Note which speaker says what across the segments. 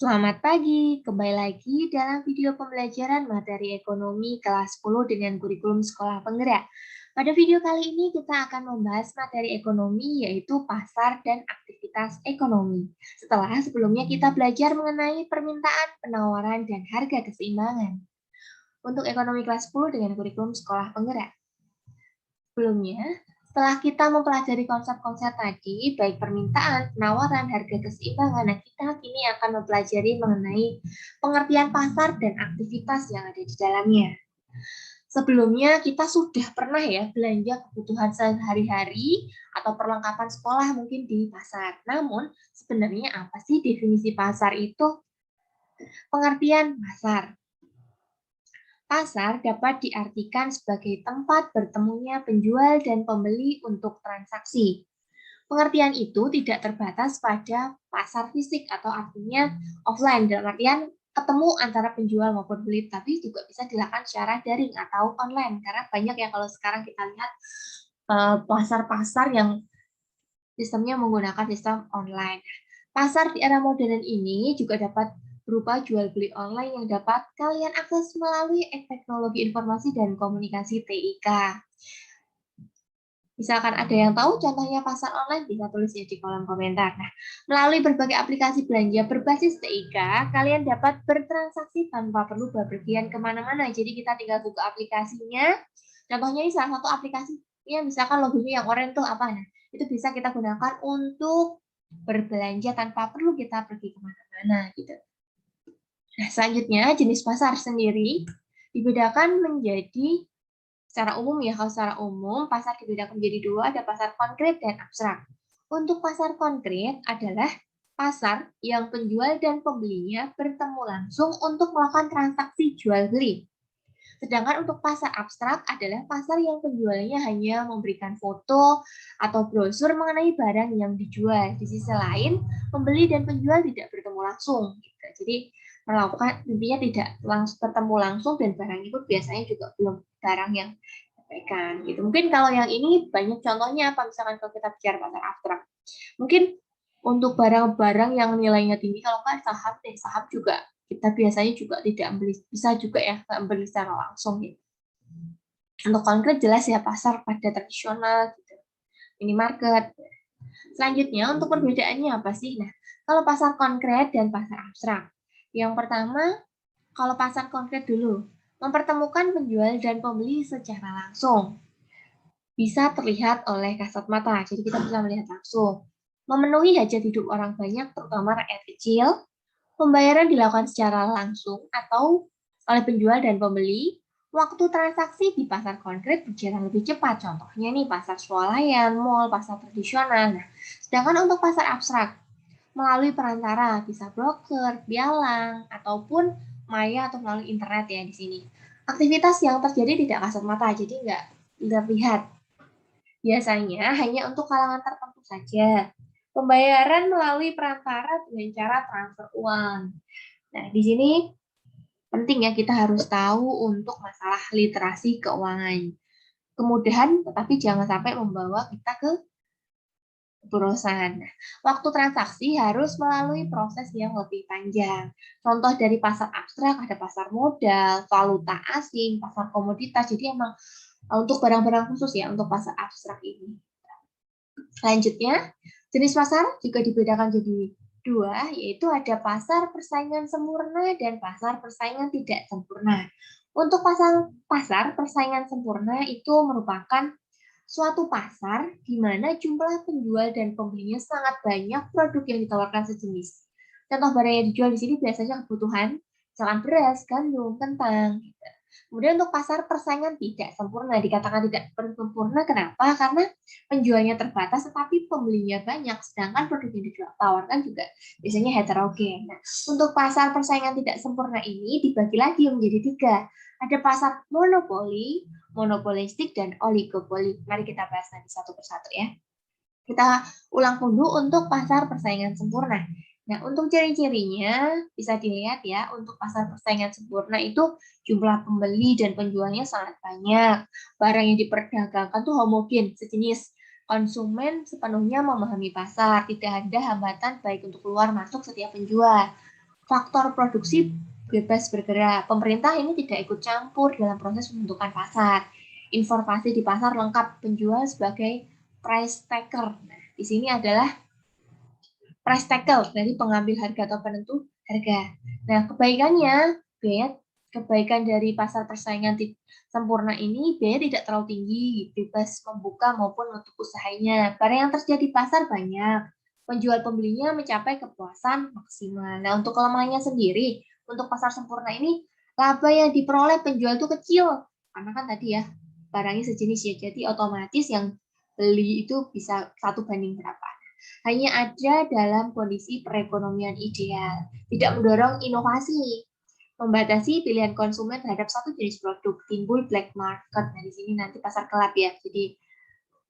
Speaker 1: Selamat pagi, kembali lagi dalam video pembelajaran materi ekonomi kelas 10 dengan kurikulum sekolah penggerak. Pada video kali ini kita akan membahas materi ekonomi yaitu pasar dan aktivitas ekonomi. Setelah sebelumnya kita belajar mengenai permintaan, penawaran, dan harga keseimbangan. Untuk ekonomi kelas 10 dengan kurikulum sekolah penggerak. Sebelumnya, setelah kita mempelajari konsep-konsep tadi, baik permintaan, penawaran, harga keseimbangan, nah kita kini akan mempelajari mengenai pengertian pasar dan aktivitas yang ada di dalamnya. Sebelumnya kita sudah pernah ya belanja kebutuhan sehari-hari atau perlengkapan sekolah mungkin di pasar. Namun sebenarnya apa sih definisi pasar itu? Pengertian pasar. Pasar dapat diartikan sebagai tempat bertemunya penjual dan pembeli untuk transaksi. Pengertian itu tidak terbatas pada pasar fisik atau artinya offline, dalam artian ketemu antara penjual maupun pembeli, tapi juga bisa dilakukan secara daring atau online, karena banyak ya kalau sekarang kita lihat pasar-pasar yang sistemnya menggunakan sistem online. Pasar di era modern ini juga dapat berupa jual beli online yang dapat kalian akses melalui teknologi informasi dan komunikasi TIK. Misalkan ada yang tahu contohnya pasar online, bisa tulis ya di kolom komentar. Nah, melalui berbagai aplikasi belanja berbasis TIK, kalian dapat bertransaksi tanpa perlu bepergian kemana-mana. Jadi kita tinggal buka aplikasinya. Contohnya ini salah satu aplikasinya, misalkan logonya yang oranye tuh apa? Nah, itu bisa kita gunakan untuk berbelanja tanpa perlu kita pergi kemana-mana gitu. Nah, selanjutnya jenis pasar sendiri dibedakan menjadi secara umum ya, kalau secara umum pasar dibedakan menjadi dua, ada pasar konkret dan abstrak. Untuk pasar konkret adalah pasar yang penjual dan pembelinya bertemu langsung untuk melakukan transaksi jual beli. Sedangkan untuk pasar abstrak adalah pasar yang penjualnya hanya memberikan foto atau brosur mengenai barang yang dijual. Di sisi lain, pembeli dan penjual tidak bertemu langsung. Gitu. Jadi melakukan intinya tidak langsung bertemu langsung dan barang itu biasanya juga belum barang yang disampaikan. Gitu. Mungkin kalau yang ini banyak contohnya apa? Misalkan kalau kita bicara pasar abstrak, mungkin untuk barang-barang yang nilainya tinggi, kalau nggak saham juga kita biasanya juga tidak beli, bisa juga ya nggak beli secara langsung gitu. Untuk konkret jelas ya pasar pada tradisional gitu, minimarket. Selanjutnya untuk perbedaannya apa sih? Nah, kalau pasar konkret dan pasar abstrak. Yang pertama, kalau pasar konkret dulu, mempertemukan penjual dan pembeli secara langsung. Bisa terlihat oleh kasat mata, jadi kita bisa melihat langsung. Memenuhi hajat hidup orang banyak, terutama rakyat kecil. Pembayaran dilakukan secara langsung atau oleh penjual dan pembeli. Waktu transaksi di pasar konkret berjalan lebih cepat. Contohnya nih pasar swalayan, mall, pasar tradisional. Nah, sedangkan untuk pasar abstrak, melalui perantara, bisa broker, pialang, ataupun maya atau melalui internet ya di sini. Aktivitas yang terjadi tidak kasat mata, jadi nggak terlihat. Biasanya hanya untuk kalangan tertentu saja. Pembayaran melalui perantara dengan cara transfer uang. Nah, di sini penting ya kita harus tahu untuk masalah literasi keuangan. Kemudahan, tetapi jangan sampai membawa kita ke keborosan. Nah, waktu transaksi harus melalui proses yang lebih panjang. Contoh dari pasar abstrak ada pasar modal, valuta asing, pasar komoditas. Jadi emang untuk barang-barang khusus ya untuk pasar abstrak ini. Selanjutnya, jenis pasar juga dibedakan jadi dua, yaitu ada pasar persaingan sempurna dan pasar persaingan tidak sempurna. Untuk pasar persaingan sempurna itu merupakan suatu pasar di mana jumlah penjual dan pembelinya sangat banyak, produk yang ditawarkan sejenis. Contoh barang yang dijual di sini biasanya kebutuhan, misalkan beras, gandum, kentang. Gitu. Kemudian untuk pasar persaingan tidak sempurna, dikatakan tidak sempurna kenapa? Karena penjualnya terbatas tetapi pembelinya banyak, sedangkan produk yang ditawarkan juga biasanya heterogen. Nah, untuk pasar persaingan tidak sempurna ini dibagi lagi menjadi tiga. Ada pasar monopoli, monopolistik, dan oligopoli. Mari kita bahas nanti satu persatu ya. Kita ulang dulu untuk pasar persaingan sempurna. Nah, untuk ciri-cirinya bisa dilihat ya, untuk pasar persaingan sempurna itu jumlah pembeli dan penjualnya sangat banyak. Barang yang diperdagangkan tuh homogen, sejenis. Konsumen sepenuhnya memahami pasar, tidak ada hambatan baik untuk keluar masuk setiap penjual. faktor produksi bebas bergerak. Pemerintah ini tidak ikut campur dalam proses pembentukan pasar. Informasi di pasar lengkap, penjual sebagai price taker. Nah, di sini adalah price taker dari pengambil harga atau penentu harga. Nah, kebaikan dari pasar persaingan sempurna ini biaya tidak terlalu tinggi, bebas membuka maupun menutup usahanya. Barang yang tersedia di pasar banyak, penjual pembelinya mencapai kepuasan maksimal. Nah, untuk kelemahannya sendiri, untuk pasar sempurna ini, laba yang diperoleh penjual itu kecil. Karena kan tadi ya, barangnya sejenis ya, jadi otomatis yang beli itu bisa 1 banding berapa. Hanya ada dalam kondisi perekonomian ideal, tidak mendorong inovasi, membatasi pilihan konsumen terhadap satu jenis produk, timbul black market. Nah, di sini nanti pasar gelap ya. Jadi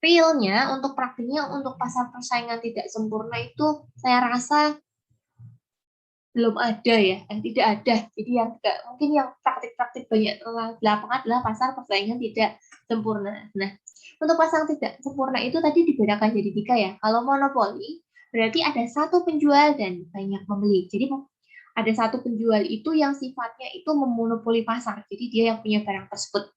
Speaker 1: realnya untuk praktiknya untuk pasar persaingan tidak sempurna itu saya rasa belum ada ya, tidak ada. Jadi yang tidak, mungkin yang praktik-praktik banyak di lapangan adalah pasar persaingan tidak sempurna. Nah, untuk pasar tidak sempurna itu tadi dibedakan jadi 3 ya. Kalau monopoli berarti ada satu penjual dan banyak pembeli. Jadi ada satu penjual itu yang sifatnya itu memonopoli pasar. Jadi dia yang punya barang tersebut.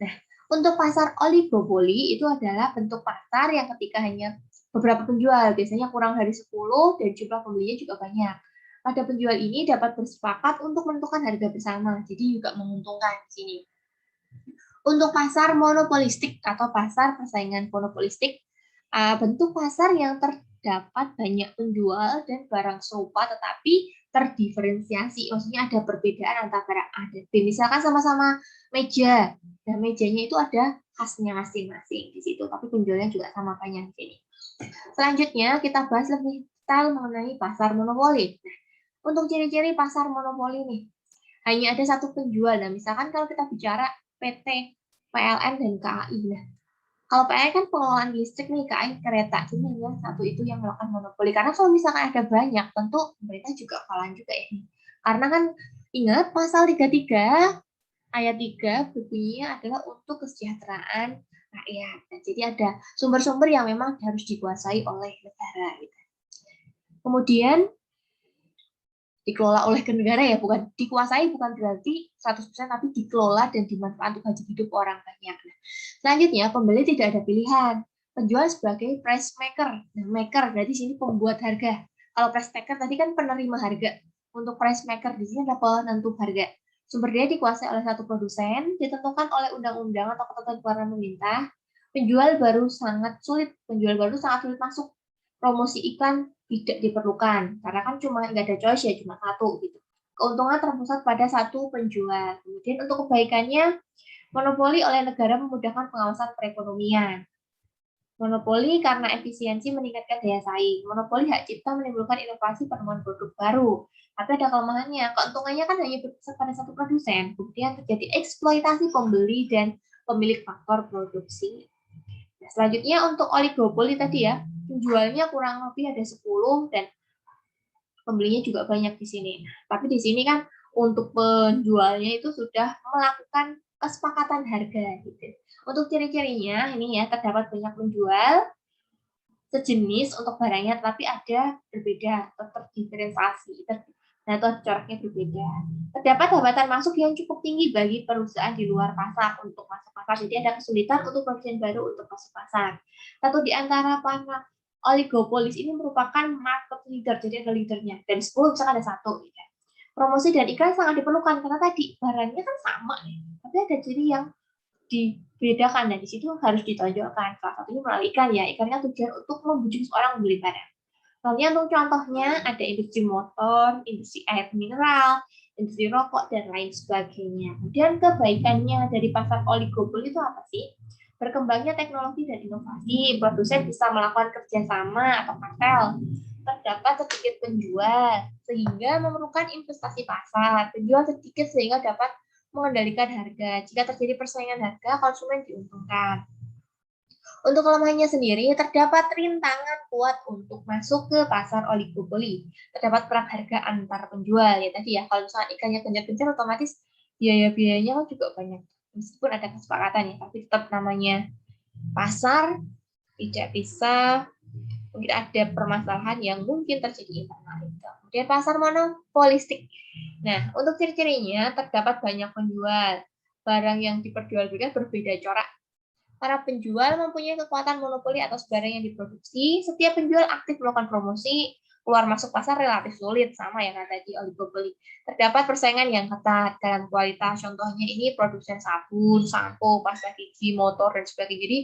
Speaker 1: Nah, untuk pasar oligopoli itu adalah bentuk pasar yang ketika hanya beberapa penjual, biasanya kurang dari 10 dan jumlah pembelinya juga banyak. Pada penjual ini dapat bersepakat untuk menentukan harga bersama, jadi juga menguntungkan di sini. Untuk pasar monopolistik atau pasar persaingan monopolistik, bentuk pasar yang terdapat banyak penjual dan barang serupa tetapi terdiferensiasi, maksudnya ada perbedaan antara barang A dan B. Misalkan sama-sama meja, dan mejanya itu ada khasnya masing-masing di situ, tapi penjualnya juga sama banyak di sini. Selanjutnya kita bahas lebih detail mengenai pasar monopoli. Nah, untuk ciri-ciri pasar monopoli nih, hanya ada satu penjual. Nah, misalkan kalau kita bicara PT, PLN, dan KAI. Nah, kalau PLN kan pengelolaan listrik nih, KAI kereta. Jadi hanya satu itu yang melakukan monopoli. Karena kalau misalkan ada banyak, tentu pemerintah juga kalah juga ya. Karena kan ingat pasal 33 ayat 3 bunyinya adalah untuk kesejahteraan rakyat. Nah, jadi ada sumber-sumber yang memang harus dikuasai oleh negara. Gitu. Kemudian dikelola oleh negara ya, bukan dikuasai, bukan berarti 100% tapi dikelola dan dimanfaatkan untuk haji hidup orang banyak. Nah, selanjutnya pembeli tidak ada pilihan. Penjual sebagai price maker. Nah, maker berarti sini pembuat harga. Kalau price maker tadi kan penerima harga. Untuk price maker di sini adalah penentu harga. Sumber daya dikuasai oleh satu produsen, ditentukan oleh undang-undang atau ketentuan pemerintah. Penjual baru sangat sulit masuk. Promosi iklan tidak diperlukan karena kan cuma nggak ada choice ya, cuma satu gitu. Keuntungan terpusat pada satu penjual. Kemudian untuk kebaikannya, monopoli oleh negara memudahkan pengawasan perekonomian. Monopoli karena efisiensi meningkatkan daya saing. Monopoli hak cipta menimbulkan inovasi penemuan produk baru. Tapi ada kelemahannya. Keuntungannya kan hanya berpusat pada satu produsen. Kemudian terjadi eksploitasi pembeli dan pemilik faktor produksi. Nah, selanjutnya untuk oligopoli tadi ya, penjualnya kurang lebih ada 10 dan pembelinya juga banyak di sini. Tapi di sini kan untuk penjualnya itu sudah melakukan kesepakatan harga gitu. Untuk ciri-cirinya ini ya, terdapat banyak penjual sejenis untuk barangnya, tapi ada berbeda atau terdiferensiasi. Nah, itu coraknya berbeda. Terdapat hambatan masuk yang cukup tinggi bagi perusahaan di luar pasar untuk masuk pasar. Jadi ada kesulitan untuk produsen baru untuk masuk pasar. Satu di antara para oligopolis ini merupakan market leader, jadi ada leadernya. Dari 10 misalkan ada satu. Gitu. Promosi dan iklan sangat diperlukan karena tadi barangnya kan sama, tapi ada ciri yang dibedakan dan di situ harus ditonjolkan. Salah satunya melalui iklan ya. Iklannya tujuan untuk membujuk seorang membeli barang. Lalu untuk contohnya ada industri motor, industri air mineral, industri rokok, dan lain sebagainya. Kemudian kebaikannya dari pasar oligopoli itu apa sih? Berkembangnya teknologi dan inovasi, produsen bisa melakukan kerjasama atau kartel. Terdapat sedikit penjual, sehingga memerlukan investasi pasar. Penjual sedikit sehingga dapat mengendalikan harga. Jika terjadi persaingan harga, konsumen diuntungkan. Untuk kelemahannya sendiri, terdapat rintangan kuat untuk masuk ke pasar oligopoli. Terdapat perang harga antar penjual. Ya tadi ya, kalau misalnya ikannya gencar-gencar, otomatis biaya-biayanya kan juga banyak. Meskipun ada kesepakatan ya, tapi tetap namanya pasar tidak bisa mungkin ada permasalahan yang mungkin terjadi internal itu. Kemudian pasar monopolistik. Nah, untuk ciri-cirinya terdapat banyak penjual. Barang yang diperjualbelikan berbeda corak. Para penjual mempunyai kekuatan monopoli atas barang yang diproduksi. Setiap penjual aktif melakukan promosi. Keluar masuk pasar relatif sulit, sama yang tadi oligopoli. Terdapat persaingan yang ketat dalam kualitas. Contohnya ini produsen sabun, sampo, pasta gigi, motor, dan sebagainya. Jadi,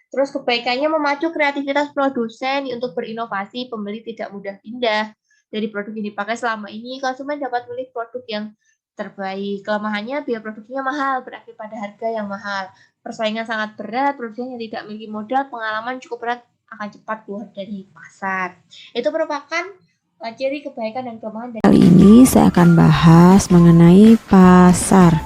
Speaker 1: terus kebaikannya memacu kreativitas produsen untuk berinovasi. Pembeli tidak mudah pindah dari produk yang dipakai selama ini. Konsumen dapat memilih produk yang terbaik. Kelemahannya biaya produksinya mahal, berakhir pada harga yang mahal. Persaingan sangat berat, produsen yang tidak memiliki modal, pengalaman cukup berat akan cepat keluar dari pasar. Itu merupakan ciri kebaikan dan kelemahan dari...
Speaker 2: Kali ini saya akan bahas mengenai pasar.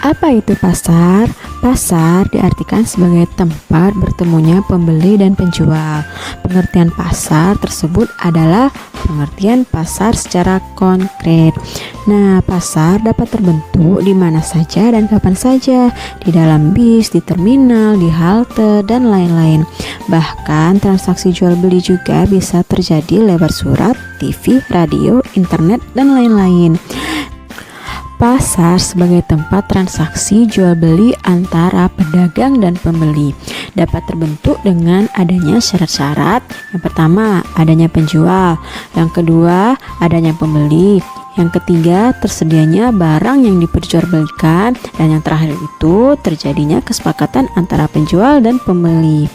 Speaker 2: Apa itu pasar? Pasar diartikan sebagai tempat bertemunya pembeli dan penjual. Pengertian pasar tersebut adalah pengertian pasar secara konkret. Nah, pasar dapat terbentuk di mana saja dan kapan saja, di dalam bis, di terminal, di halte, dan lain-lain. Bahkan transaksi jual beli juga bisa terjadi lewat surat, TV, radio, internet, dan lain-lain. Pasar sebagai tempat transaksi jual beli antara pedagang dan pembeli dapat terbentuk dengan adanya syarat-syarat. Yang pertama, adanya penjual. Yang kedua, adanya pembeli. Yang ketiga, tersedianya barang yang diperjualbelikan. Dan yang terakhir itu terjadinya kesepakatan antara penjual dan pembeli.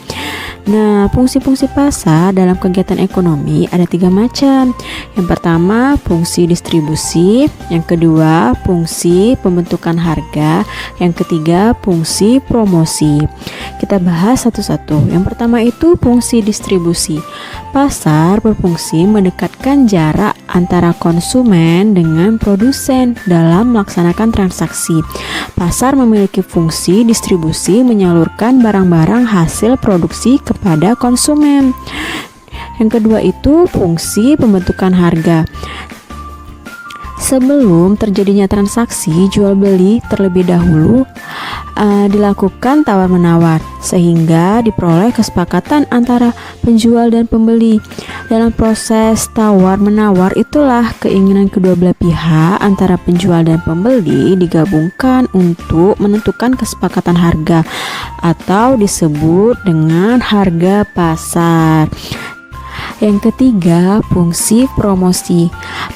Speaker 2: Nah, fungsi-fungsi pasar dalam kegiatan ekonomi ada 3 macam. Yang pertama, fungsi distribusi. Yang kedua, fungsi pembentukan harga. Yang ketiga, fungsi promosi. Kita bahas satu-satu. Yang pertama itu fungsi distribusi. Pasar berfungsi mendekatkan jarak antara konsumen dengan produsen dalam melaksanakan transaksi. Pasar memiliki fungsi distribusi menyalurkan barang-barang hasil produksi kepada konsumen. Yang kedua itu fungsi pembentukan harga. Sebelum terjadinya transaksi jual beli terlebih dahulu dilakukan tawar-menawar sehingga diperoleh kesepakatan antara penjual dan pembeli. Dalam proses tawar-menawar itulah keinginan kedua belah pihak antara penjual dan pembeli digabungkan untuk menentukan kesepakatan harga atau disebut dengan harga pasar. Yang ketiga, fungsi promosi.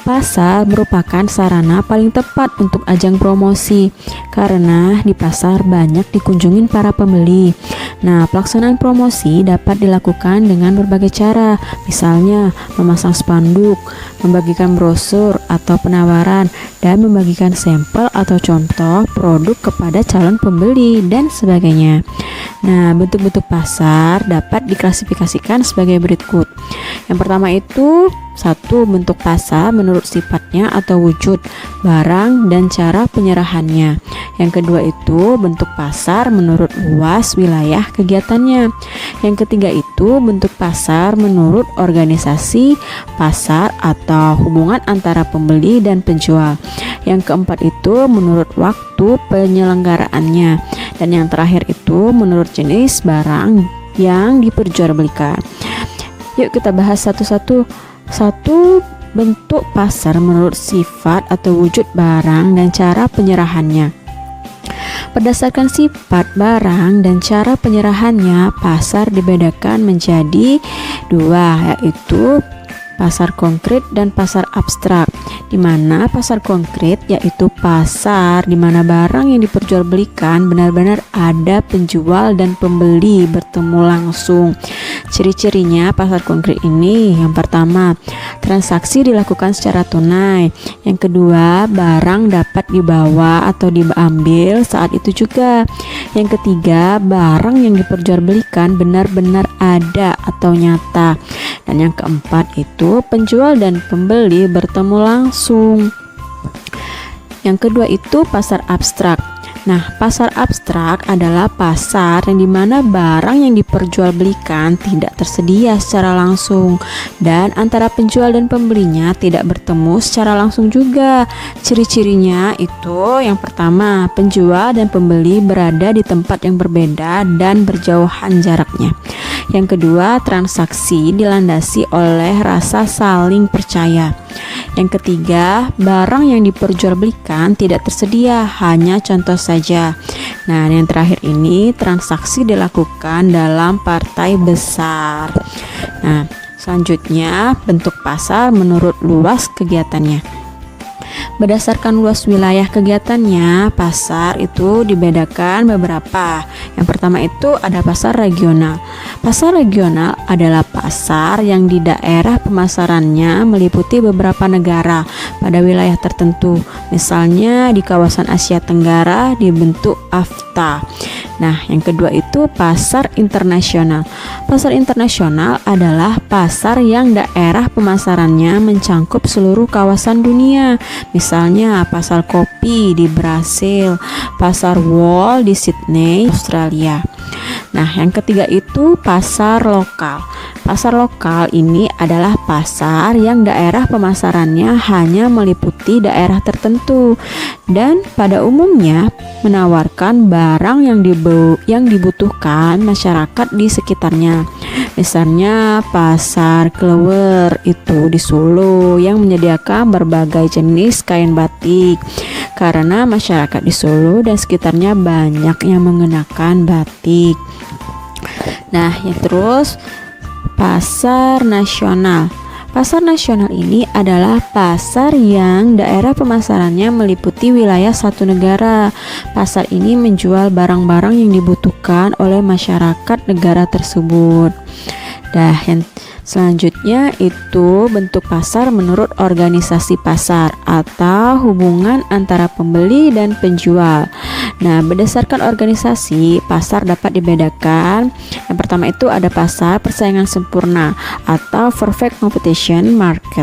Speaker 2: Pasar merupakan sarana paling tepat untuk ajang promosi karena di pasar banyak dikunjungi para pembeli. Nah, pelaksanaan promosi dapat dilakukan dengan berbagai cara, misalnya memasang spanduk, membagikan brosur atau penawaran, dan membagikan sampel atau contoh produk kepada calon pembeli dan sebagainya. Nah, bentuk-bentuk pasar dapat diklasifikasikan sebagai berikut. Yang pertama itu 1. Bentuk pasar menurut sifatnya atau wujud barang dan cara penyerahannya. Yang kedua itu bentuk pasar menurut luas wilayah kegiatannya. Yang ketiga itu bentuk pasar menurut organisasi pasar atau hubungan antara pembeli dan penjual. Yang keempat itu menurut waktu penyelenggaraannya. Dan yang terakhir itu menurut jenis barang yang diperjualbelikan. Yuk kita bahas satu-satu. 1. Bentuk pasar menurut sifat atau wujud barang dan cara penyerahannya. Berdasarkan sifat barang dan cara penyerahannya, pasar dibedakan menjadi 2, yaitu pasar konkret dan pasar abstrak. Di mana pasar konkret yaitu pasar di mana barang yang diperjualbelikan benar-benar ada penjual dan pembeli bertemu langsung. Ciri-cirinya pasar konkret ini, yang pertama, transaksi dilakukan secara tunai. Yang kedua, barang dapat dibawa atau diambil saat itu juga. Yang ketiga, barang yang diperjualbelikan benar-benar ada atau nyata. Dan yang keempat itu penjual dan pembeli bertemu langsung. Yang kedua itu pasar abstrak. Nah, pasar abstrak adalah pasar yang dimana barang yang diperjualbelikan tidak tersedia secara langsung dan antara penjual dan pembelinya tidak bertemu secara langsung juga. Ciri-cirinya itu yang pertama, penjual dan pembeli berada di tempat yang berbeda dan berjauhan jaraknya. Yang kedua, transaksi dilandasi oleh rasa saling percaya. Yang ketiga, barang yang diperjualbelikan tidak tersedia, hanya contoh saja. Nah, yang terakhir ini transaksi dilakukan dalam partai besar. Nah, selanjutnya bentuk pasar menurut luas kegiatannya. Berdasarkan luas wilayah kegiatannya, pasar itu dibedakan beberapa. Yang pertama itu ada pasar regional. Pasar regional adalah pasar yang di daerah pemasarannya meliputi beberapa negara pada wilayah tertentu. Misalnya di kawasan Asia Tenggara dibentuk AFTA. Nah, yang kedua itu pasar internasional. Pasar internasional adalah pasar yang daerah pemasarannya mencakup seluruh kawasan dunia. Misalnya pasar kopi di Brasil, pasar Wall di Sydney, Australia. Nah, yang ketiga itu pasar lokal. Pasar lokal ini adalah pasar yang daerah pemasarannya hanya meliputi daerah tertentu dan pada umumnya menawarkan barang yang dibutuhkan masyarakat di sekitarnya. Misalnya pasar Klewer itu di Solo yang menyediakan berbagai jenis kain batik karena masyarakat di Solo dan sekitarnya banyak yang mengenakan batik. Nah, yang terus pasar nasional. Pasar nasional ini adalah pasar yang daerah pemasarannya meliputi wilayah satu negara. Pasar ini menjual barang-barang yang dibutuhkan oleh masyarakat negara tersebut. Nah, yang selanjutnya itu bentuk pasar menurut organisasi pasar atau hubungan antara pembeli dan penjual. Nah, berdasarkan organisasi, pasar dapat dibedakan. Yang pertama itu ada pasar persaingan sempurna atau perfect competition market.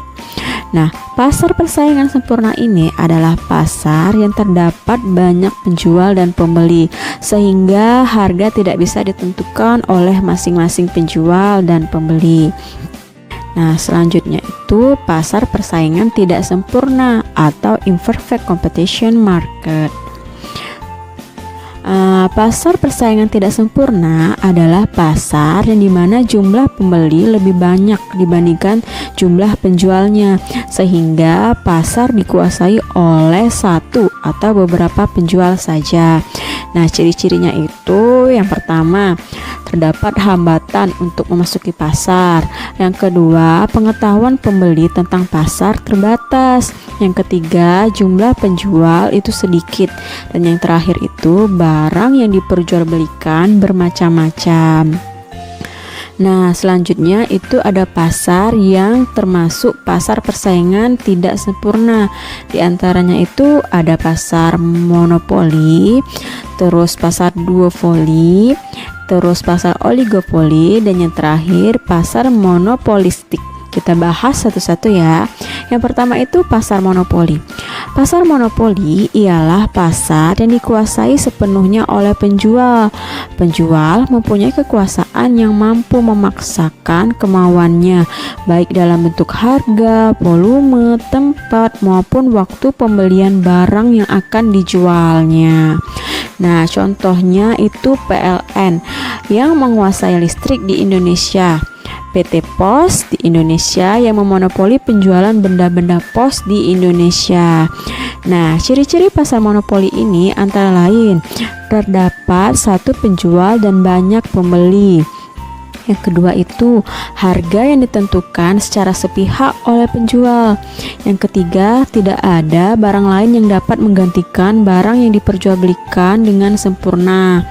Speaker 2: Nah, pasar persaingan sempurna ini adalah pasar yang terdapat banyak penjual dan pembeli, sehingga harga tidak bisa ditentukan oleh masing-masing penjual dan pembeli. Nah, selanjutnya itu pasar persaingan tidak sempurna atau imperfect competition market. Pasar persaingan tidak sempurna adalah pasar yang dimana jumlah pembeli lebih banyak dibandingkan jumlah penjualnya, sehingga pasar dikuasai oleh satu atau beberapa penjual saja. Nah, ciri-cirinya itu yang pertama, terdapat hambatan untuk memasuki pasar. Yang kedua, pengetahuan pembeli tentang pasar terbatas. Yang ketiga, jumlah penjual itu sedikit. Dan yang terakhir itu barang yang diperjualbelikan bermacam-macam. Nah, selanjutnya itu ada pasar yang termasuk pasar persaingan tidak sempurna. Di antaranya itu ada pasar monopoli, terus pasar duopoli, terus pasar oligopoli, dan yang terakhir pasar monopolistik. Kita bahas satu-satu ya. Yang pertama itu pasar monopoli. Pasar monopoli ialah pasar yang dikuasai sepenuhnya oleh penjual. Penjual mempunyai kekuasaan yang mampu memaksakan kemauannya, baik dalam bentuk harga, volume, tempat, maupun waktu pembelian barang yang akan dijualnya. Nah, contohnya itu PLN yang menguasai listrik di Indonesia. PT Pos di Indonesia yang memonopoli penjualan benda-benda pos di Indonesia. Nah, ciri-ciri pasar monopoli ini antara lain terdapat satu penjual dan banyak pembeli. Yang kedua itu harga yang ditentukan secara sepihak oleh penjual. Yang ketiga, tidak ada barang lain yang dapat menggantikan barang yang diperjualbelikan dengan sempurna.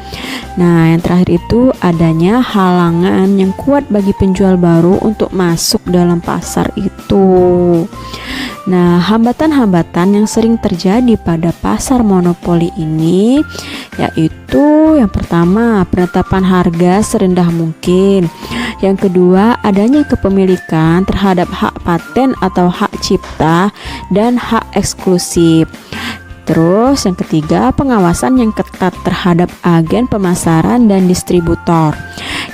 Speaker 2: Nah, yang terakhir itu adanya halangan yang kuat bagi penjual baru untuk masuk dalam pasar itu. Nah, hambatan-hambatan yang sering terjadi pada pasar monopoli ini yaitu yang pertama, penetapan harga serendah mungkin. Yang kedua, adanya kepemilikan terhadap hak paten atau hak cipta dan hak eksklusif. Terus yang ketiga, pengawasan yang ketat terhadap agen pemasaran dan distributor.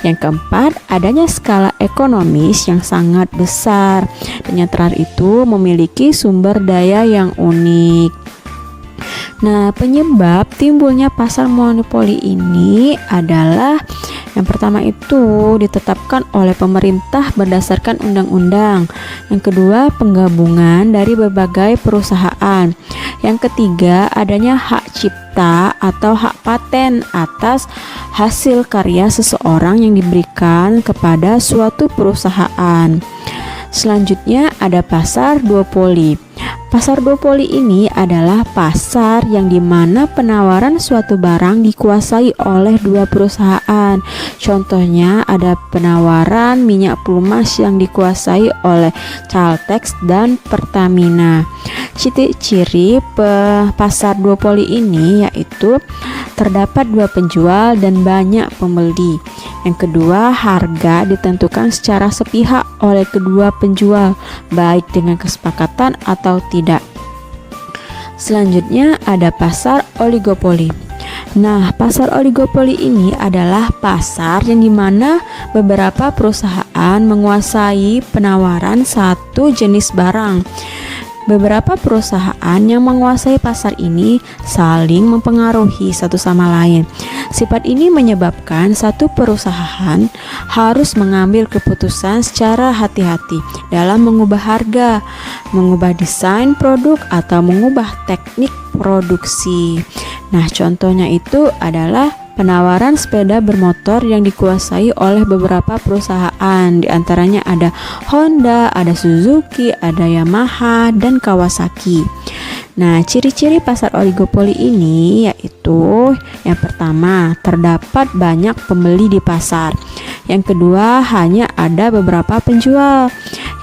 Speaker 2: Yang keempat, adanya skala ekonomis yang sangat besar. Dan yang terakhir itu memiliki sumber daya yang unik. Nah, penyebab timbulnya pasar monopoli ini adalah yang pertama itu ditetapkan oleh pemerintah berdasarkan undang-undang. Yang kedua, penggabungan dari berbagai perusahaan. Yang ketiga, adanya hak cipta atau hak paten atas hasil karya seseorang yang diberikan kepada suatu perusahaan. Selanjutnya ada pasar duopoli. Pasar duopoli ini adalah pasar yang dimana penawaran suatu barang dikuasai oleh dua perusahaan. Contohnya ada penawaran minyak pelumas yang dikuasai oleh Caltex dan Pertamina. Ciri-ciri pasar duopoli ini yaitu terdapat dua penjual dan banyak pembeli. Yang kedua, harga ditentukan secara sepihak oleh kedua penjual, baik dengan kesepakatan atau tidak. Selanjutnya ada pasar oligopoli. Nah, pasar oligopoli ini adalah pasar yang dimana beberapa perusahaan menguasai penawaran satu jenis barang. Beberapa perusahaan yang menguasai pasar ini saling mempengaruhi satu sama lain. Sifat ini menyebabkan satu perusahaan harus mengambil keputusan secara hati-hati dalam mengubah harga, mengubah desain produk, atau mengubah teknik produksi. Nah, contohnya itu adalah penawaran sepeda bermotor yang dikuasai oleh beberapa perusahaan. Di antaranya ada Honda, ada Suzuki, ada Yamaha, dan Kawasaki. Nah, ciri-ciri pasar oligopoli ini yaitu yang pertama, terdapat banyak pembeli di pasar. Yang kedua, hanya ada beberapa penjual.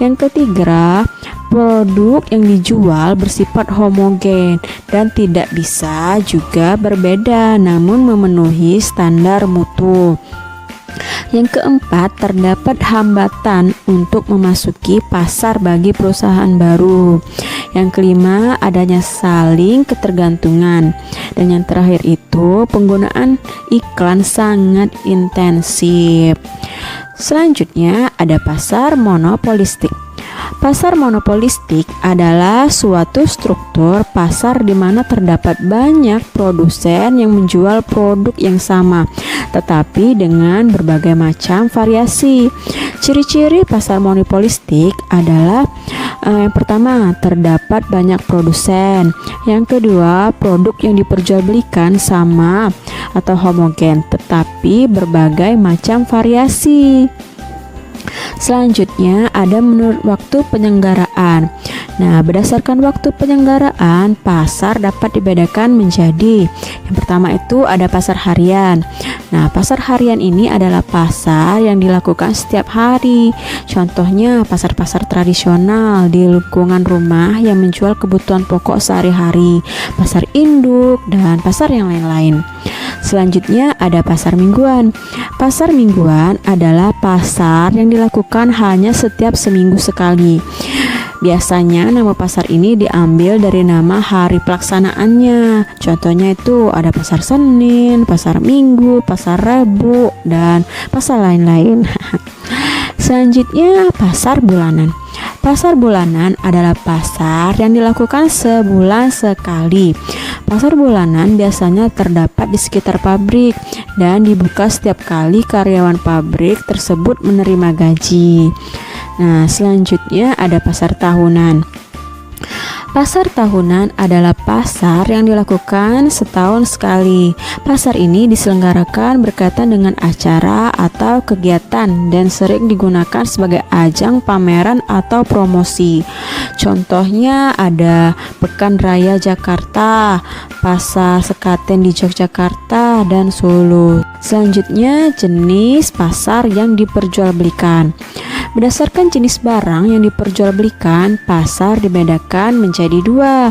Speaker 2: Yang ketiga, produk yang dijual bersifat homogen dan tidak bisa juga berbeda namun memenuhi standar mutu. Yang keempat, terdapat hambatan untuk memasuki pasar bagi perusahaan baru. Yang kelima, adanya saling ketergantungan. Dan yang terakhir itu, penggunaan iklan sangat intensif. Selanjutnya ada pasar monopolistik. Pasar monopolistik adalah suatu struktur pasar di mana terdapat banyak produsen yang menjual produk yang sama, tetapi dengan berbagai macam variasi. Ciri-ciri pasar monopolistik adalah yang pertama, terdapat banyak produsen. Yang kedua, produk yang diperjualbelikan sama atau homogen, tetapi berbagai macam variasi. Selanjutnya ada menurut waktu penyelenggaraan. Nah, berdasarkan waktu penyelenggaraan, pasar dapat dibedakan menjadi yang pertama itu ada pasar harian. Nah, pasar harian ini adalah pasar yang dilakukan setiap hari. Contohnya pasar-pasar tradisional di lingkungan rumah yang menjual kebutuhan pokok sehari-hari, pasar induk, dan pasar yang lain-lain. Selanjutnya ada pasar mingguan. Pasar mingguan adalah pasar yang dilakukan hanya setiap seminggu sekali. Biasanya nama pasar ini diambil dari nama hari pelaksanaannya. Contohnya itu ada pasar Senin, pasar Minggu, pasar Rabu, dan pasar lain-lain. Selanjutnya pasar bulanan. Pasar bulanan adalah pasar yang dilakukan sebulan sekali. Pasar bulanan biasanya terdapat di sekitar pabrik dan dibuka setiap kali karyawan pabrik tersebut menerima gaji. Nah, selanjutnya ada pasar tahunan. Pasar tahunan adalah pasar yang dilakukan setahun sekali. Pasar ini diselenggarakan berkaitan dengan acara atau kegiatan dan sering digunakan sebagai ajang pameran atau promosi. Contohnya ada Pekan Raya Jakarta, Pasar Sekaten di Yogyakarta, dan Solo. Selanjutnya jenis pasar yang diperjualbelikan. Berdasarkan jenis barang yang diperjualbelikan, pasar dibedakan menjadi dua.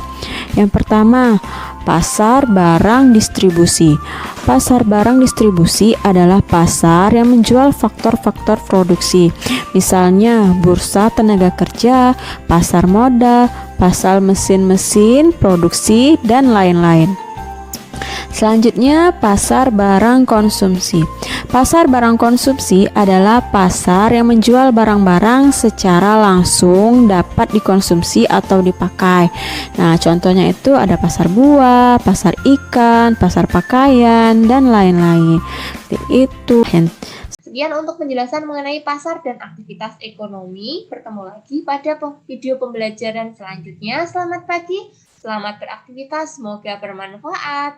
Speaker 2: Yang pertama, pasar barang distribusi. Pasar barang distribusi adalah pasar yang menjual faktor-faktor produksi, misalnya bursa tenaga kerja, pasar modal, pasar mesin-mesin, produksi, dan lain-lain. Selanjutnya, pasar barang konsumsi. Pasar barang konsumsi adalah pasar yang menjual barang-barang secara langsung dapat dikonsumsi atau dipakai. Nah, contohnya itu ada pasar buah, pasar ikan, pasar pakaian, dan lain-lain. Seperti itu.
Speaker 1: Sekian untuk penjelasan mengenai pasar dan aktivitas ekonomi. Bertemu lagi pada video pembelajaran selanjutnya. Selamat pagi, selamat beraktivitas, semoga bermanfaat.